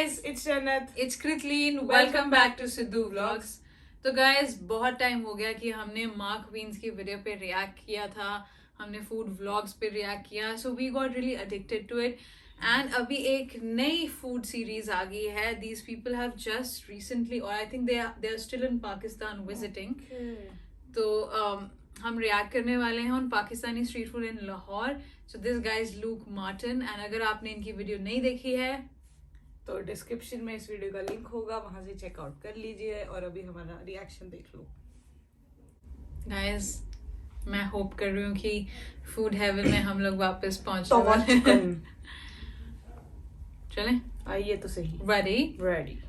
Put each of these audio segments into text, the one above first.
guys, it's Jannat. It's Kritleen. Welcome back to Sidhu Vlogs. तो guys, बहुत time हो गया कि हमने मार्क क्वींस की वीडियो पे रिएक्ट किया था, हमने फूड व्लॉग्स पे रिएक्ट किया, so we got really addicted to it. And अभी एक नई फूड सीरीज आ गई है. These people have just recently, or I think they are still in Pakistan visiting. तो हम रिएक्ट करने वाले हैं उन Pakistani street food in Lahore. So this guy is Luke Martin, and अगर आपने इनकी वीडियो नहीं देखी है तो डिस्क्रिप्शन में इस वीडियो का लिंक होगा, वहां से चेकआउट कर लीजिए और अभी हमारा रिएक्शन देख लो. गाइस, मैं होप कर रही हूँ कि फूड हेवन में हम लोग वापस पहुंचने वाले हैं. चलें? आइए तो सही. Ready.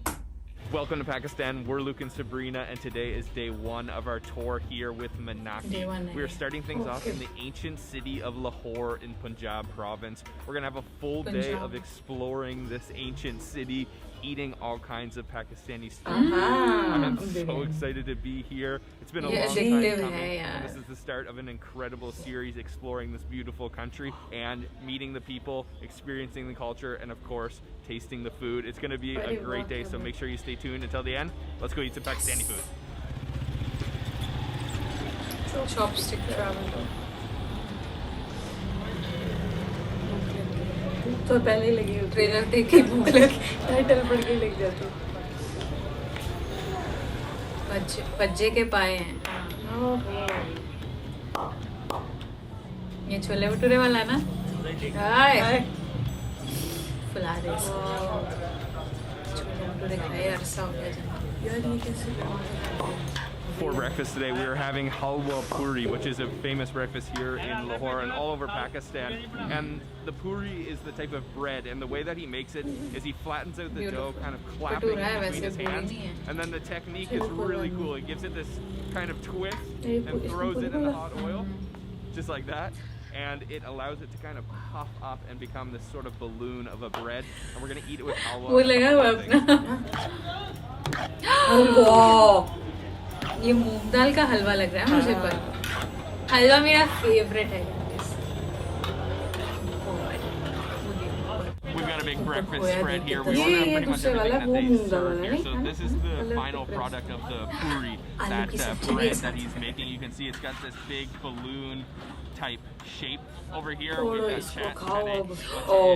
Welcome to Pakistan. We're Luke and Sabrina, and today is day one of our tour here with Manaki. We are starting things off in the ancient city of Lahore in Punjab province. We're gonna have a full day of exploring this ancient city, eating all kinds of Pakistani street food. I'm so excited to be here. It's been a long time coming, and this is the start of an incredible series exploring this beautiful country and meeting the people, experiencing the culture, and of course, tasting the food. It's going to be a great day, so make sure you stay tuned until the end. Let's go eat some Pakistani food. Chopstick travel. तो पहले लगी हो trailer देख के भूख लगी, title पढ़ के लग जाती. पज्जे के पाए हैं. ये छोले भटूरे वाला है ना? हाय फुला दे. छोले भटूरे खाए अरसा हो गया यार. ये कैसे? For breakfast today, we are having halwa puri, which is a famous breakfast here in Lahore and all over Pakistan. And the puri is the type of bread, and the way that he makes it is he flattens out the dough, kind of clapping it between his hands. And then the technique is really cool. He gives it this kind of twist and throws it in the hot oil, just like that. And it allows it to kind of puff up and become this sort of balloon of a bread. And we're going to eat it with halwa. ये मूंग दाल का हलवा लग रहा है मुझे. पर हलवा मेरा favourite है. We've got a big breakfast spread here. We ordered pretty much everything that they serve here. So this is the final product of the puri, that bread that he's making. You can see it's got this big balloon type shape over here. We've got chane, which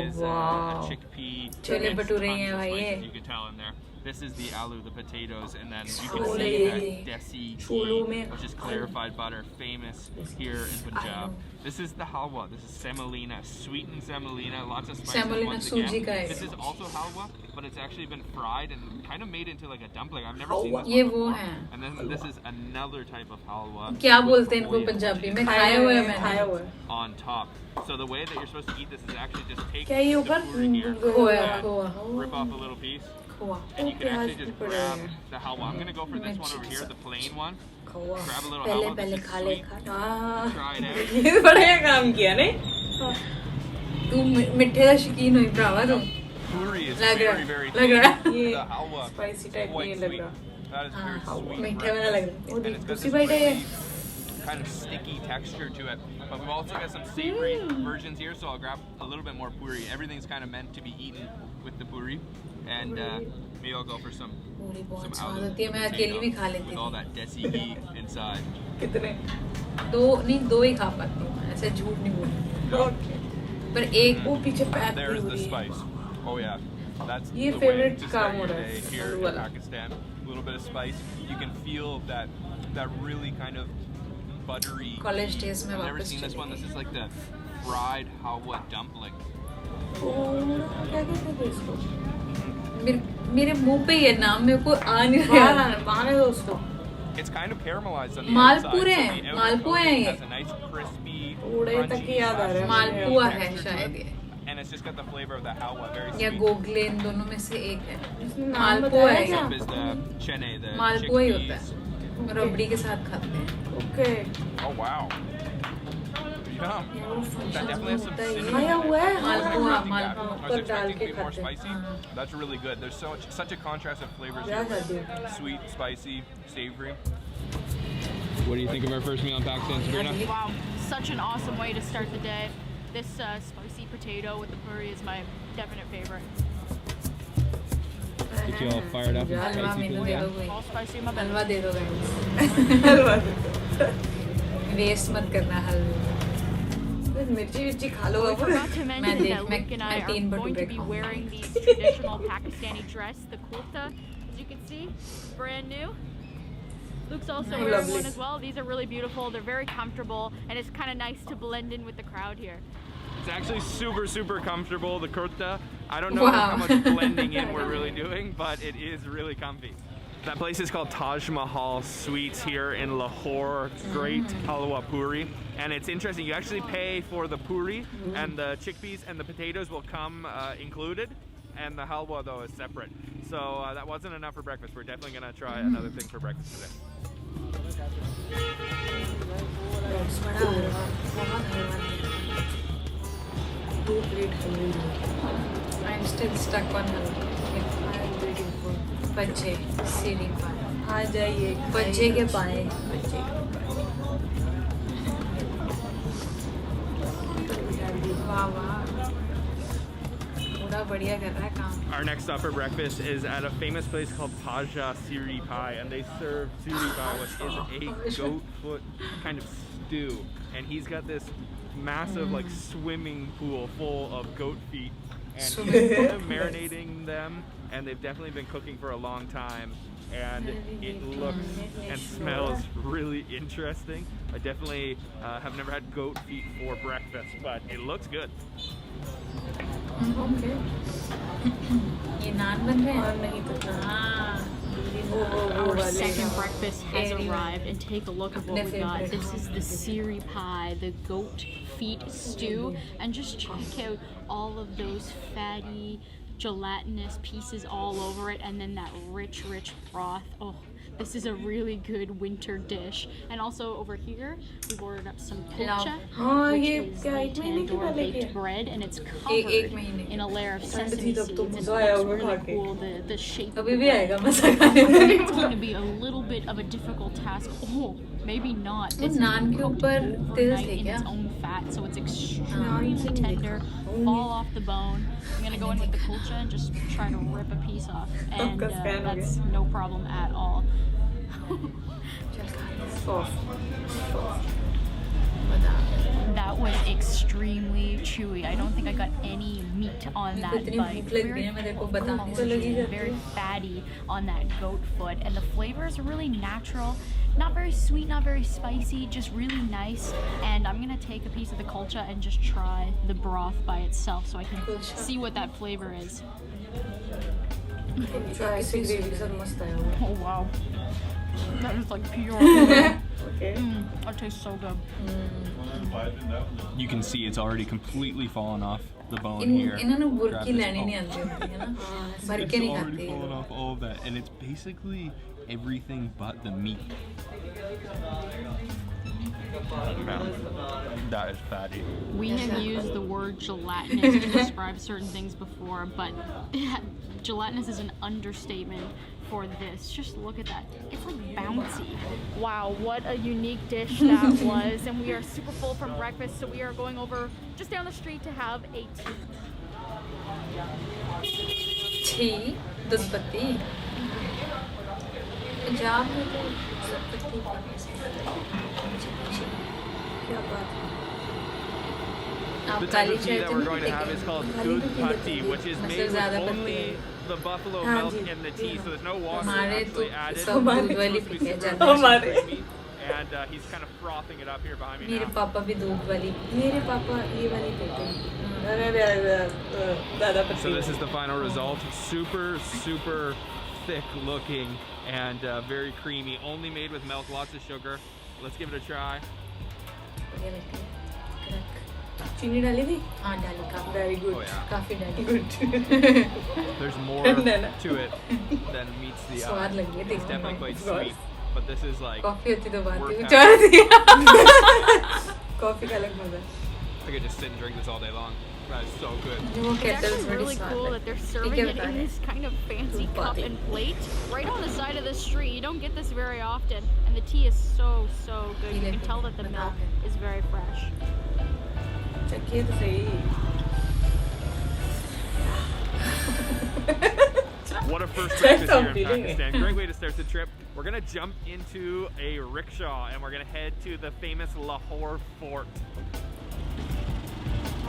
is a chickpea. Chole bhature हैं भाई. You can tell in there. This is the aloo, the potatoes, and then you can see that desi ghee, which is clarified butter, famous here in Punjab. This is the halwa. This is semolina, sweetened semolina, lots of spices once again. This is also halwa, but it's actually been fried and kind of made into like a dumpling. I've never seen this before. And then this is another type of halwa. क्या बोलते हैं इनको पंजाबी में? खाया हुआ है मैंने. On top. So the way that you're supposed to eat this is actually just take क्या ये ऊपर rip off a little piece. And you can actually just grab the halwa. I'm going to go for this one over here, the plain one. Grab a little halwa. This is sweet. Try it out. ये बड़ा काम किया नहीं? तू मिठे का शौकीन हो भरावा तू. Puri is very, very लग रहा है. The halwa spicy type नहीं लग रहा. That is very sweet. मीठे वाला लग रहा है. And it's got this really kind of sticky texture to it. But we've also got some savory versions here, so I'll grab a little bit more puri. Everything's kind of meant to be eaten with the puri. And maybe I'll go for some aloo potato with all that desi ghee inside. कितने? दो ही खा पाती हूँ. ऐसे झूठ नहीं बोलती. पर एक वो पीछे पैक भी हो रही है. There's the spice. Oh yeah, that's ये the favorite way to काम start हो your रहा day है. here in Pakistan. A little bit of spice. You can feel that really kind of buttery. College days में I've never वापस seen this one. चले. This is like the fried halwa dumpling. क्या कहते हैं इसको? मेरे मुंह पे ये नाम मेरे को आ नहीं रहा. बाहर दोस्तों. It's kind of caramelized on the Malpure outside. हैं. मालपुआ है ये. Has a nice crispy, उड़े तक ही याद आ रहा है. मालपुआ है शायद ये. And it's just got the flavor of the halwa, very sweet. या गोगले, इन दोनों में से एक है. मालपुआ है क्या? Is the chene, the मालपुआ ही होता है. रबड़ी के साथ खाते हैं. Okay. Oh wow. Yum. That definitely has some cinnamon. खाया हुआ है. मालपुआ I was expecting it to be more spicy. That's really good. There's such a contrast of flavors here. Sweet, spicy, savory. What do you think of our first meal in Pakistan, Sabrina? Wow, such an awesome way to start the day. This spicy potato with the puri is my definite favorite. get you all fired up and halwa spicy menu for they the दो day. कोई All spicy in my belly. हलवा दे दो हलवा waste मत करना हलवे मिर्ची विर्ची खा लो I अब forgot to mention देख that Luke and I are तीन going भटूरे to be खाऊंगी wearing these traditional Pakistani dress, the kurta, as you can see, brand new. Luke's also Nice. wearing Lovely. one as well. These are really beautiful. They're very comfortable, and it's kind of nice to blend in with the crowd here. It's actually super comfortable, the kurta. I don't know Wow. how much blending in we're really doing, but it is really comfy. That place is called Taj Mahal Sweets here in Lahore. Great halwa puri. And it's interesting, you actually pay for the puri, and the chickpeas and the potatoes will come included, and the halwa though is separate. So that wasn't enough for breakfast. We're definitely gonna try another thing for breakfast today. I'm still stuck on halwa. I'm waiting for बच्चे सीरी पाए आ जाइए बच्चे के पाए बच्चे वाह वाह पूरा बढ़िया कर रहा है काम Our next stop for breakfast is at a famous place called Paja Siri Pie, and they serve siri pie, which is a goat foot kind of stew. And he's got this massive like swimming pool full of goat feet, and he's kind of marinating them, and they've definitely been cooking for a long time, and it looks and smells really interesting. I definitely have never had goat feet for breakfast, but it looks good. Okay ये नान बन रहे और हैं नहीं पता हाँ Our second breakfast has Very arrived, and take a look at what we got. favorite. This is the siri pie, the goat feet stew, and just check out all of those fatty, gelatinous pieces all over it, and then that rich broth. Oh, this is a really good winter dish. And also over here, we've ordered up some kulcha, हाँ, which ये is क्या the एक महीने के tandoor पहले baked किया? bread, and it's एक covered महीने in a layer of ठंड sesame थी seeds, तब तो and it मजा आया looks होगा really खा के। cool. The shape of अभी the भी bread. आएगा मजा खाने It's going to be a little bit of a difficult task. Oh, maybe not. वो This is नान के cooked ऊपर तिल overnight थे in क्या its own fat, so it's extremely tender, fall off the bone. I'm gonna go in with the kulcha and just try to rip a piece off, and आपका scan हो that's no problem at all. That was extremely chewy. I don't think I got any meat on that इतनी bite. भूख लग रही है, मैं तेरे को बता नहीं Collagen, very fatty on that goat foot, and the flavors are really natural. Not very sweet, not very spicy, just really nice. And I'm gonna take a piece of the kulcha and just try the broth by itself so I can see what that flavor is. चाय से gravy के साथ मस्त आया हुआ Oh wow, that is like pure. Okay That tastes so good. You can see it's already completely fallen off the bone in here. इन्होंने Grab Burki this- लेनी oh. नहीं आती होती है ना भर It's के नहीं already खाते fallen off all of that, and it's basically everything but the meat. That is fatty. We have used the word gelatinous to describe certain things before, but gelatinous is an understatement for this. Just look at that. It's like bouncy. Wow, what a unique dish that was. And we are super full from breakfast, so we are going over just down the street to have a tea. छी दूध पत्ती पंजाब में तो सब पत्ती पानी से क्या बात है आप The Kali type of tea चाय that तो we're नहीं going to have is called Dudh Patti, which is made with ज़्यादा पत्ती only है। the buffalo हाँ milk ji, and the tea, so there's no water हमारे तो actually added. सब दूध वाली It's supposed to be पीते super जाते हैं हमारे creamy, and he's kind of frothing it up here behind me मेरे now. पापा भी दूध वाली मेरे पापा ये वाली पीते हैं अरे दादा पत्ती So this is the final result. Super thick looking and very creamy. Only made with milk, lots of sugar. Let's give it a try. बढ़िया लगती है कड़क चीनी डाली थी हाँ डाली काफी वेरी गुड Oh yeah. काफी डाली good There's more to it than meets the स्वाद eye. लग गया It's देखने definitely में quite sweet, but this is like coffee होती तो बात Worth ही having. चार दिया कॉफी का अलग मजा I could just sit and drink this all day long. That is so good. वो It's केटल्स actually बड़ी really स्वाद cool है that they're serving क्या it बता in रहे this kind of fancy Good cup body. and plate right on the side of the street. You don't get this very often, and the tea is so good. You can tell that the milk is very fresh. चखिए तो सही What a first breakfast here in Pakistan. Great way to start the trip. We're gonna jump into a rickshaw and we're gonna head to the famous Lahore Fort.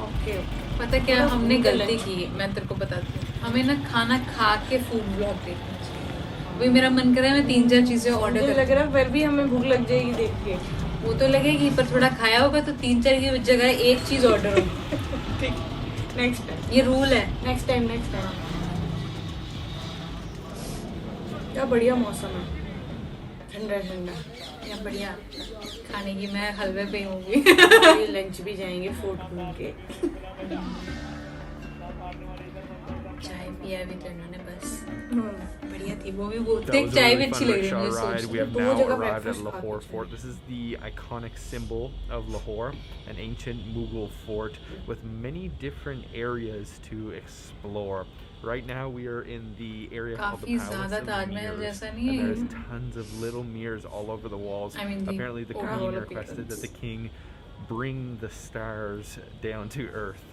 Okay. पता क्या हमने गलती की, मैं तेरे को बताती हूँ. हमें ना खाना खा के फूड ब्लॉग देखना चाहिए. अभी मेरा मन कर रहा है मैं 3-4 चीजें ऑर्डर मुझे लग रहा है फिर भी हमें भूख लग जाएगी देख के. वो तो लगेगी पर थोड़ा खाया होगा तो 3-4 की जगह एक चीज ऑर्डर होगी. ठीक. Next time. ये रूल है. Next time. क्या बढ़िया मौसम है. ठंडा या बढ़िया खाने की. मैं हलवे पे होंगी. लंच भी जाएंगे फोर्ट घूम के. चाय पिया भी तो इन्होंने बस. बढ़िया थी वो भी. That देख was a चाय भी really अच्छी fun लग रही है rickshaw मुझे. ride. We have दो now जगह arrived at breakfast Lahore खाते Fort. This is the iconic symbol of Lahore, an ancient Mughal fort with many different areas to explore. Right now we are in the area called the काफी Palace ज्यादा of Taj Mahal Mirrors, जैसा and नहीं है. there's tons of little mirrors all over the walls. I mean, apparently the overall queen requested appearance. that the king bring the stars down to earth,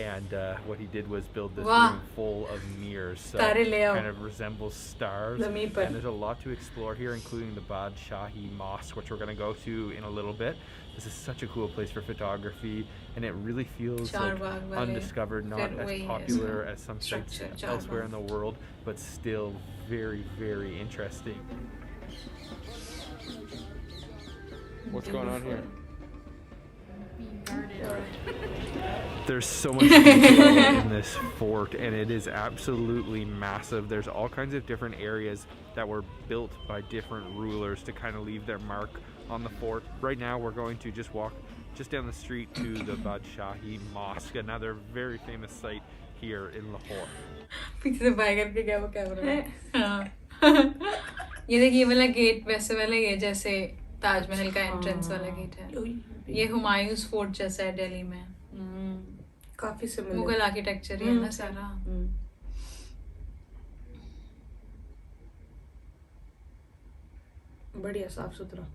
and what he did was build this Wow. room full of mirrors, so Tare le aao. kind of resembles stars. Zameen par. And there's a lot to explore here, including the Badshahi Mosque, which we're going to go to in a little bit. This is such a cool place for photography, and it really feels Charbagh like wale. undiscovered, not Fir as wahi hai popular iska as some sites structure, elsewhere Charbagh. in the world, but still very, very interesting. What's going on here? There's so much detail in this fort, and it is absolutely massive. There's all kinds of different areas that were built by different rulers to kind of leave their mark on the fort. Right now we're going to just walk just down the street to the Badshahi Mosque, another very famous site here in Lahore. पीछे से bye करके क्या वो camera में. हाँ. ये देखिए ये वाला गेट वैसे वाला ही है जैसे ताजमहल का एंट्रेंस वाला गेट है. ये हुमायूंस फोर्ट जैसा है दिल्ली में. काफी सिमिलर. मुगल आर्किटेक्चर ही है ना सारा. बढ़िया साफ सुथरा.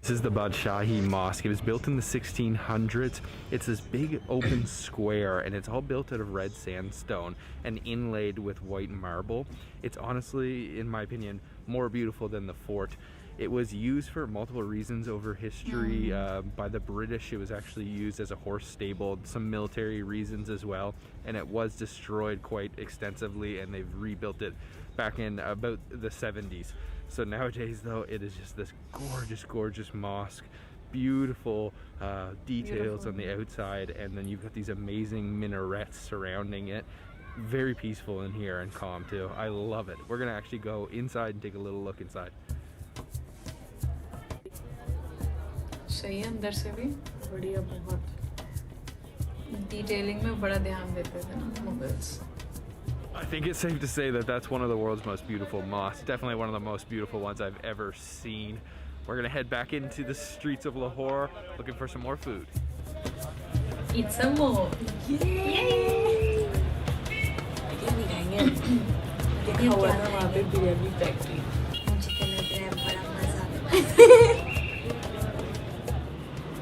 This is the Badshahi Mosque. It was built in the 1600s. It's this big open square, and it's all built out of red sandstone and inlaid with white marble. It's honestly, in my opinion, more beautiful than the fort. It was used for multiple reasons over history. By the British, it was actually used as a horse stable, some military reasons as well, and it was destroyed quite extensively, and they've rebuilt it back in about the 70s. So nowadays, though, it is just this gorgeous, gorgeous mosque. Beautiful details on the outside, and then you've got these amazing minarets surrounding it. Very peaceful in here and calm too. I love it. We're gonna actually go inside and take a little look inside. सही है अंदर से भी. बढ़िया बहुत. Detailing में बड़ा ध्यान देते थे ना Mughals. I think it's safe to say that that's one of the world's most beautiful mosques. Definitely one of the most beautiful ones I've ever seen. We're gonna head back into the streets of Lahore looking for some more food. Eat some more. Yay! देखा हुआ था वहाँ पे biryani factory. मुझे तो लग रहा है बड़ा मजा.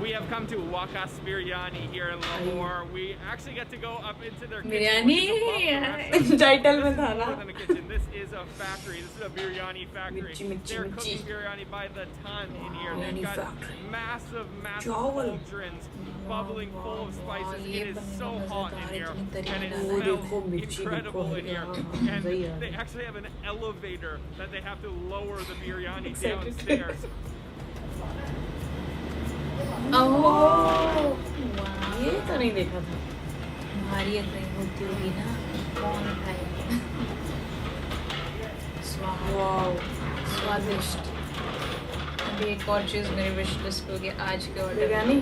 We have come to Wakas Biryani here in Lahore. We actually get to go up into their kitchen. Biryani. Title में था ना. More than a kitchen. This is a factory. This is a biryani factory. They're cooking biryani by the ton in here. They've got massive, massive cauldrons bubbling full of spices. It is so hot in here, and it smells incredible in here. And they actually have an elevator that they have to lower the biryani downstairs. ये तो नहीं देखा था. हमारी कहीं होती होगी ना. कौन उठाएगा. स्वादिष्ट. अभी एक और चीज मेरी विश लिस्ट पे होगी आज के order. Biryani.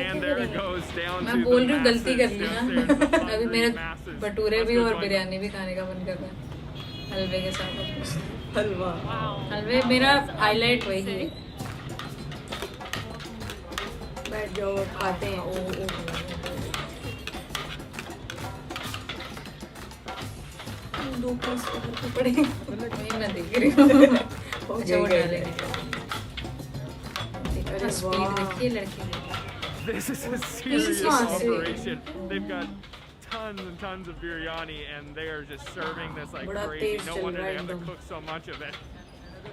And there it goes down मैं to बोल the रही हूँ गलती कर ली masses ना. अभी मेरा masses. भटूरे भी Let's go और join बिरयानी भी खाने का मन कर रहा है. हलवे के साथ. हलवा. हलवे मेरा हाईलाइट वही है. बैठ जाओ खाते हैं. दो पीस पड़ेंगे. वही मैं देख रही हूँ. अच्छा वो डालेंगे देखो स्पीड देखिए लड़के ने This is a serious operation. They've got tons and tons of biryani and they are just serving this like crazy. No wonder they have to cook so much of it.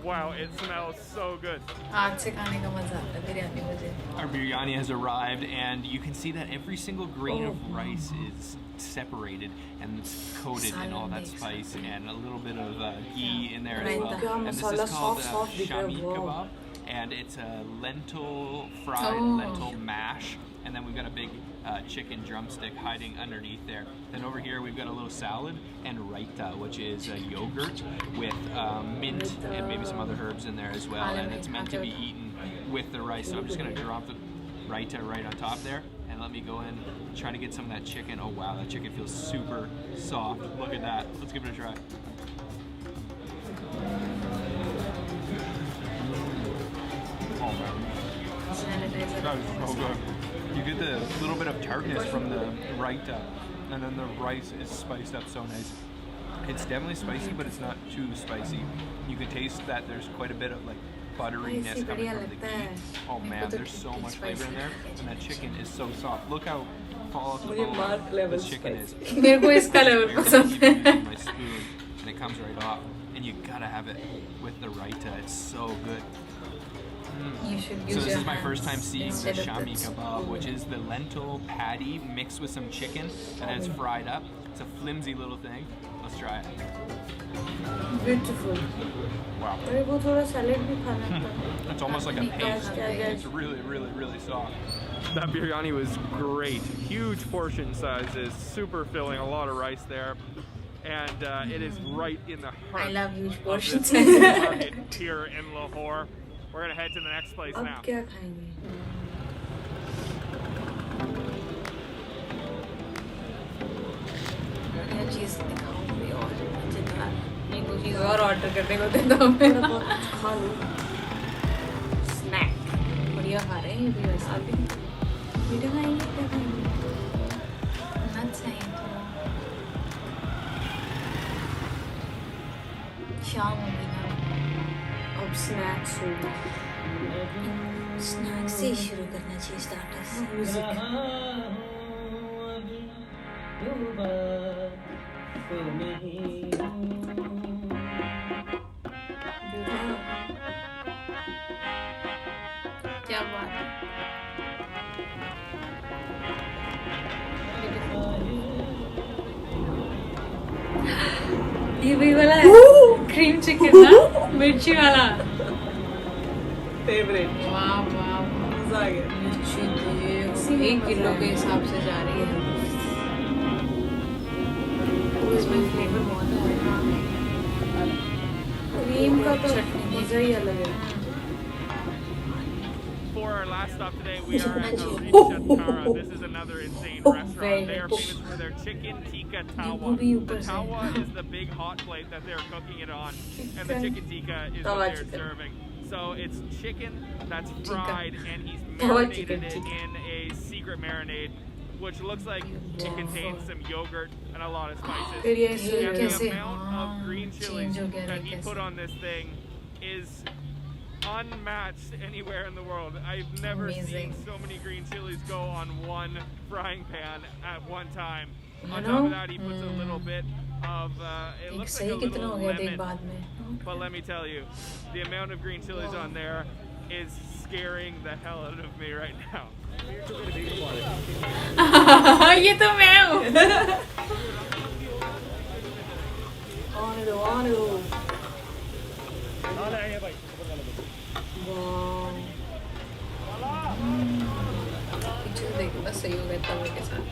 Wow, it smells so good. हाथ से खाने का मजा आता है बिरयानी मुझे Our biryani has arrived and you can see that every single grain of rice is separated and it's coated in all that spice and a little bit of ghee in there as well. And this is called shami kebab and it's a lentil fried lentil mash and then we've got a big chicken drumstick hiding underneath there. Then over here we've got a little salad and raita, which is yogurt with mint and maybe some other herbs in there as well, and it's meant to be eaten with the rice. So I'm just gonna drop the raita right on top there and let me go in, try to get some of that chicken. Oh wow, that chicken feels super soft. Look at that. Let's give it a try. Oh man, that is so good. You get the little bit of tartness from the raita, and then the rice is spiced up so nice. It's definitely spicy, but it's not too spicy. You can taste that there's quite a bit of like butteriness coming from the ghee. Oh man, there's so much flavor in there, and that chicken is so soft. Look how fall off the bone this chicken is. मेरे को इसका level पसंद है. My spoon, and it comes right off, and you gotta have it with the raita. It's so good. You should use So this your is my hands first time seeing the instead of shami that kebab, spoon. which is the lentil patty mixed with some chicken and it's fried up. It's a flimsy little thing. Let's try it. Beautiful. Wow. मेरे को थोड़ा salad भी खाना था. It's almost like a paste. It's really, really, really soft. That biryani was great. Huge portion sizes, super filling, a lot of rice there. And it is right in the heart I love huge of portions. this market here in Lahore. We're gonna head to the next place अब now. क्या खाएंगे? बढ़िया चीज दिखाऊंगी और मजेदार नहीं कोई चीज और ऑर्डर करने को देता हूँ मैं खा लो. स्नैक बढ़िया खा रहे हैं ये भी वैसे भी मीठा खाएंगे क्या खाएंगे? nuts हैं तो शाम होगी ना अब स्नैक्स होगा. स्नैक से शुरू करना चाहिए स्टार्टर्स क्या बात है ये भी वाला है क्रीम चिकन ना मिर्ची वाला फेवरेट. वाह वाह मजा आ गया. मिर्ची 1 किलो के हिसाब से जा रही है इसमें फ्लेवर बहुत है क्रीम का तो मजा ही अलग है. For our last stop today, we are at Tawa. This is another insane restaurant. They are famous for their chicken tikka tawa. The tawa is the big hot plate that they're cooking it on, and the chicken tikka is what they're serving. So it's chicken that's fried, and he's marinated it in a secret marinade, which looks like it contains some yogurt and a lot of spices. And the amount of green chilies that he put on this thing is unmatched anywhere in the world. I've never seen so many green chilies go on one frying pan at one time. On top of that, he puts a little bit of, it looks like a little lemon. But let me tell you, the amount of green chilies on there is scaring the hell out of me right now. ये तो मैं हूँ on it. देखो बस सही हो गया तवे के साथ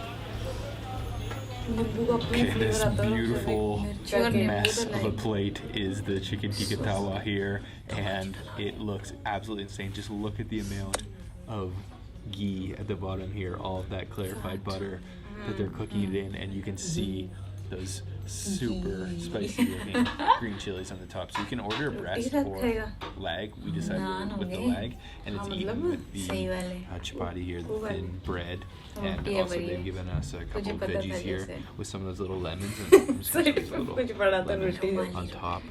Okay, this beautiful mess of a plate is the chicken tikka tawa here, and it looks absolutely insane. Just look at the amount of ghee at the bottom here, all of that clarified butter that they're cooking it in, and you can see those super spicy looking green chilies on the top. So you can order a breast or lag. We decided with the lag, and it's eaten with the chapati here, the thin bread, and also they've given us a couple of veggies here with some of those little lemons, and I'm just gonna put a little lemon on top.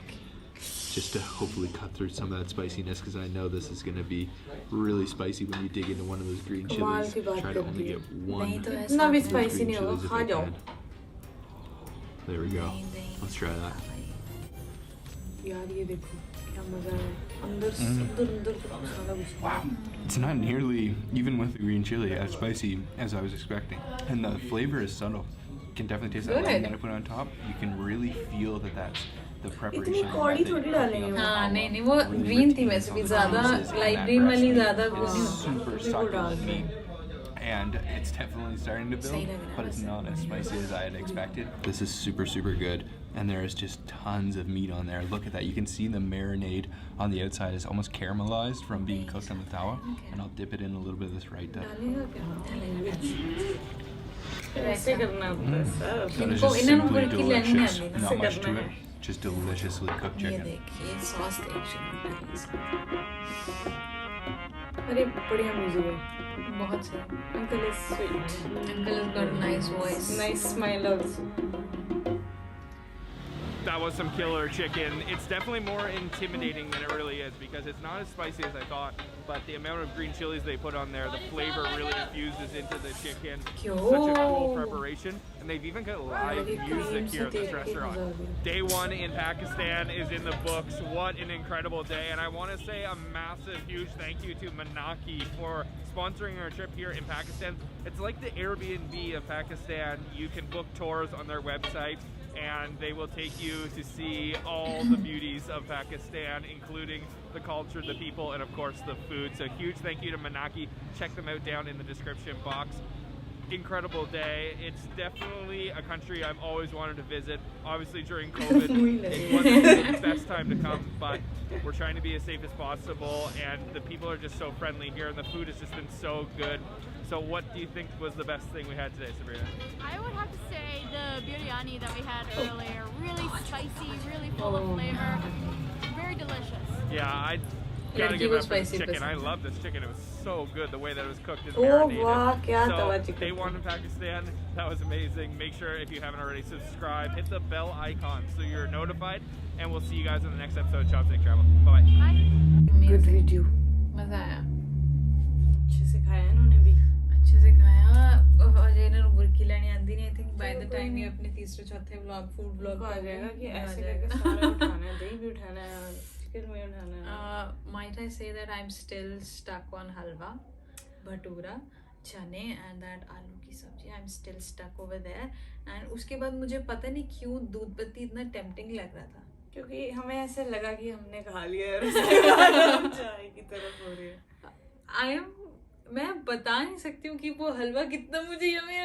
just to hopefully cut through some of that spiciness, because I know this is going to be really spicy when you dig into one of those green chilies. Try to only get one of those इतना भी green spicy नहीं chilies होगा, if खा I जाओ। can. There we go. Let's try that. यार ये देखो क्या मजा है अंदर अंदर सारा कुछ Wow, it's not nearly, even with the green chili, as spicy as I was expecting. And the flavor is subtle. You can definitely taste that lemon that I put on top. You can really feel that that's the preparation. इतनी कौड़ी थोड़ी डालेंगे वो। हाँ नहीं वो green थी वैसे भी ज़्यादा लाइट ग्रीन वाली ज़्यादा वो नहीं It's super succulent meat. And it's definitely starting to build, but it's not as spicy as I had expected. This is super, super good. And there is just tons of meat on there. Look at that. You can see the marinade on the outside is almost caramelized from being cooked on the tawa. And I'll dip it in a little bit of this right ऐसे करना होता है sir. That is इनको just इन्होंने simply पूरी की लेनी नहीं delicious. आती ना। Not much to it. Just deliciously cooked ये chicken. देखिए सॉस टेक्सचर अरे बढ़िया म्यूजिक है। बहुत सही Uncle is sweet. Uncle has got a nice voice Nice smile also. That was some killer chicken. It's definitely more intimidating than it really is, because it's not as spicy as I thought, but the amount of green chilies they put on there, the flavor really infuses into the chicken. Such a cool preparation. And they've even got live music here at this restaurant. Day one in Pakistan is in the books. What an incredible day. And I want to say a massive, huge thank you to Manaki for sponsoring our trip here in Pakistan. It's like the Airbnb of Pakistan. You can book tours on their website, and they will take you to see all the beauties of Pakistan, including the culture, the people, and of course the food. So huge thank you to Manaki. Check them out down in the description box. Incredible day. It's definitely a country I've always wanted to visit. Obviously during COVID, it wasn't the best time to come, but we're trying to be as safe as possible, and the people are just so friendly here, and the food has just been so good. So what do you think was the best thing we had today, Sabrina? I would have to say the biryani that we had earlier. Really spicy, really full of flavor. Very delicious. Yeah, I gotta give it up for this chicken. I love this chicken. It was so good the way that it was cooked and marinated. वाह क्या तवा So, chicken. day one in Pakistan, that was amazing. Make sure if you haven't already, subscribe, hit the bell icon so you're notified, and we'll see you guys in the next episode of Chopstick Travel. Bye bye. Bye. Good video. मजा आया अच्छे से खाया इन्होंने भी। अच्छे से खाया अजय ने बुर्की लेनी आती नहीं I think by the time ये अपने तीसरे चौथे व्लॉग फूड व्लॉग आ जाएगा कि ऐसे करके सारा उठाना है, दही भी उठाना है, चिकन भी उठाना है। might I say that I'm still stuck on halwa, bhatura, chane and that aloo की सब्जी. I'm still stuck over there. And उसके बाद मुझे पता नहीं क्यों दूध पत्ती इतना tempting लग रहा था. क्योंकि हमें ऐसे लगा कि हमने खा लिया है और उसके बाद हम चाय की तरफ हो रही है। मैं बता नहीं सकती हूँ कि वो हलवा कितना मुझे यम्मी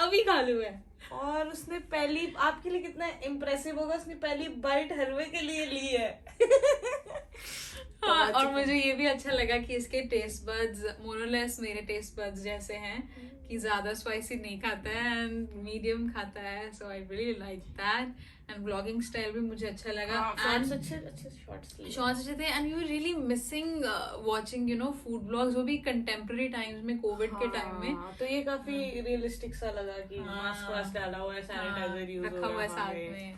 अभी खा लूँ मैं। और उसने पहली आपके लिए कितना इम्प्रेसिव होगा, उसने पहली बाइट हलवे के लिए ली है। हाँ, और मुझे ये भी अच्छा लगा कि इसके टेस्ट बड्स मोर और लेस मेरे टेस्ट बड्स जैसे हैं कि ज्यादा स्पाइसी नहीं खाता है एंड मीडियम खाता है. So I really like that and blogging style भी मुझे अच्छा लगा एंड अच्छे शॉर्ट्स थे and you really missing watching you know food blogs, वो भी कंटेम्प्रेरी टाइम्स में कोविड के टाइम में. तो ये काफी रियलिस्टिक सा लगा कि मास्क वास्क डाला हुआ है, सैनिटाइजर यूज रखा हुआ है साथ में.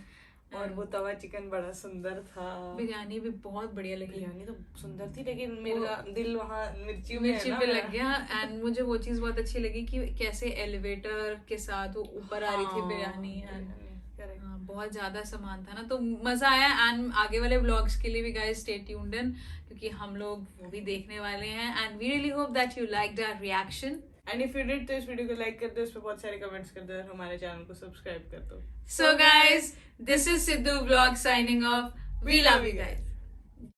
और वो तवा चिकन बड़ा सुंदर था. बिरयानी भी बहुत बढ़िया लगी. बिरयानी तो सुंदर थी लेकिन मेरा दिल वहाँ मिर्ची पे लग गया. एंड मुझे वो चीज बहुत अच्छी लगी कि कैसे एलिवेटर के साथ वो ऊपर आ रही थी बिरयानी. एंड बहुत ज्यादा सामान था ना, तो मजा आया. एंड आगे वाले व्लॉग्स के लिए भी गाइस स्टे ट्यून्ड इन, क्योंकि हम लोग वो भी देखने वाले हैं. And we really hope that you liked our reaction. And if you did तो इस वीडियो को लाइक कर दो, इस पे बहुत सारे कमेंट्स कर दो और हमारे चैनल को सब्सक्राइब कर दो. So guys, this is Sidhu vlog signing off. We love you guys.